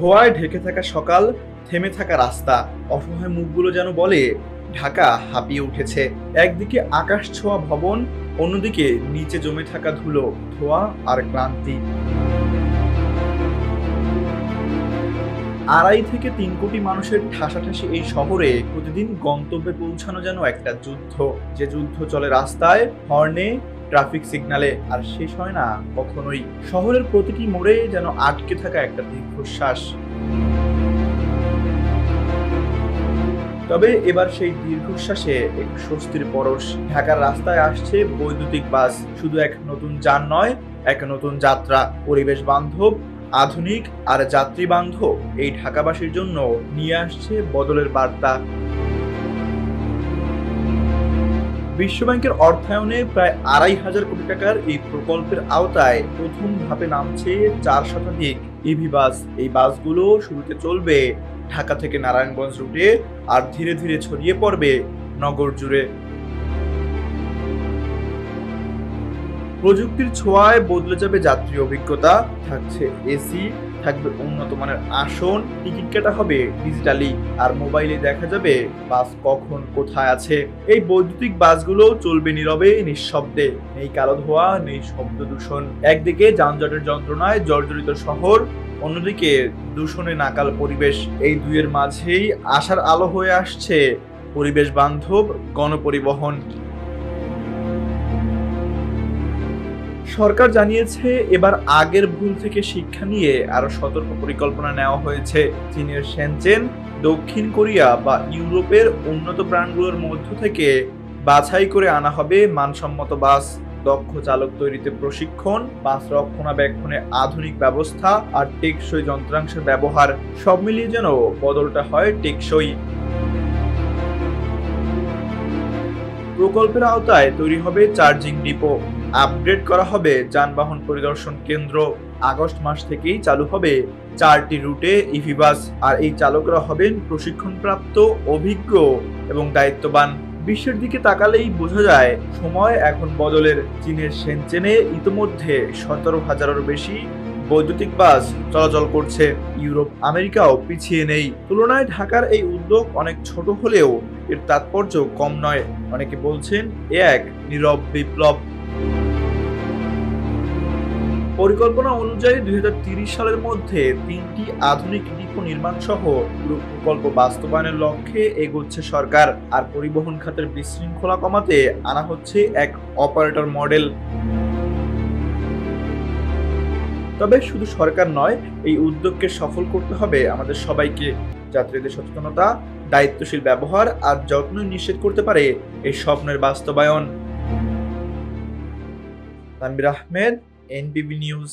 ধোঁয়ায় ঢেকে থাকা সকাল, থেমে থাকা রাস্তা, অসহায় মুখগুলো যেন বলে ঢাকা হাঁপিয়ে উঠেছে। একদিকে আকাশ ছোঁয়া ভবন, অন্যদিকে নিচে জমে থাকা ধুলো, ধোঁয়া আর ক্লান্তি। 2.5 থেকে 3 কোটি মানুষের ঠাসাঠাসি এই শহরে প্রতিদিন গন্তব্যে পৌঁছানো যেন একটা যুদ্ধ। যে যুদ্ধ চলে রাস্তায়, হর্নে, ট্রাফিক সিগন্যালে, আর শেষ হয় না কখনোই। শহরের প্রতিটি মোড়ে যেন আটকে থাকা একটা দীর্ঘশ্বাস। তবে এবার সেই দীর্ঘশ্বাসে এক স্বস্তির পরশ। ঢাকার রাস্তায় আসছে বৈদ্যুতিক বাস, শুধু এক নতুন যান নয়, এক নতুন যাত্রা। পরিবেশ বান্ধব, আধুনিক আর যাত্রী বান্ধব এই ঢাকাবাসীর জন্য নিয়ে আসছে বদলের বার্তা। বিশ্বব্যাংকের অর্থায়নে প্রায় 2,500 কোটি টাকার এই প্রকল্পের আওতায় প্রথম ধাপে নামছে 4 শতাধিক ইভি বাস। এই বাসগুলো শুরুতে চলবে ঢাকা থেকে নারায়ণগঞ্জ রুটে, আর ধীরে ধীরে ছড়িয়ে পড়বে নগর জুড়ে। প্রযুক্তির ছোঁয়ায় বদলে যাবে যাত্রী অভিজ্ঞতা। থাকছে এসি, থাকবে উন্নত মানের আসন, টিকিট কাটা হবে ডিজিটালি, আর মোবাইলে দেখা যাবে বাস কখন কোথায় আছে। এই বৈদ্যুতিক বাসগুলো চলবে নীরবে, নিঃশব্দে। নেই কালো ধোঁয়া, নেই শব্দ দূষণ। একদিকে যানজটের যন্ত্রণায় জর্জরিত শহর, অন্যদিকে দূষণে নাকাল পরিবেশ। এই দুইয়ের মাঝেই আশার আলো হয়ে আসছে পরিবেশ বান্ধব গণপরিবহন। সরকার জানিয়েছে এবার আগের ভুল থেকে শিক্ষা নিয়ে আরো সতর্ক পরিকল্পনা নেওয়া হয়েছে। চীনের শেনচেন, দক্ষিণ কোরিয়া বা ইউরোপের উন্নত ব্র্যান্ডগুলোর মধ্য থেকে বাছাই করে আনা হবে মানসম্মত বাস। দক্ষ চালক তৈরিতে প্রশিক্ষণ, বাস রক্ষণাবেক্ষণে আধুনিক ব্যবস্থা আর টেকসই যন্ত্রাংশের ব্যবহার, সব মিলিয়ে যেন বদলটা হয় টেকসই। প্রকল্পের আওতায় তৈরি হবে চার্জিং ডিপো, আপগ্রেড করা হবে যানবাহন পরিদর্শন কেন্দ্র। আগস্ট মাস থেকেই চালু হবে 4টি রুটে ইভি বাস, আর এই চালকরা হবেন প্রশিক্ষণপ্রাপ্ত, অভিজ্ঞ এবং দায়িত্ববান। বিশ্বের দিকে তাকালেই বোঝা যায় সময় এখন বদলের। চীনের শেনচেনে ইতোমধ্যে 17,000-এর বেশি বৈদ্যুতিক বাস চলাচল করছে। ইউরোপ, আমেরিকাও পিছিয়ে নেই। তুলনায় ঢাকার এই উদ্যোগ অনেক ছোট হলেও এর তাৎপর্য কম নয়। অনেকে বলছেন এ এক নীরব বিপ্লব। পরিকল্পনা অনুযায়ী 2030 সালের মধ্যে 3টি আধুনিক ডিপো নির্মাণ সহ পুরো প্রকল্প বাস্তবায়নের লক্ষ্যে এগোচ্ছে সরকার। আর পরিবহন খাতের বিশৃঙ্খলা কমাতে আনা হচ্ছে এক অপারেটর মডেল। তবে শুধু সরকার নয়, এই উদ্যোগকে সফল করতে হবে আমাদের সবাইকে। যাত্রীদের সচেতনতা, দায়িত্বশীল ব্যবহার আর যত্ন নিশ্চিত করতে পারে এই স্বপ্নের বাস্তবায়ন। Tanvir Ahmed, NBB news.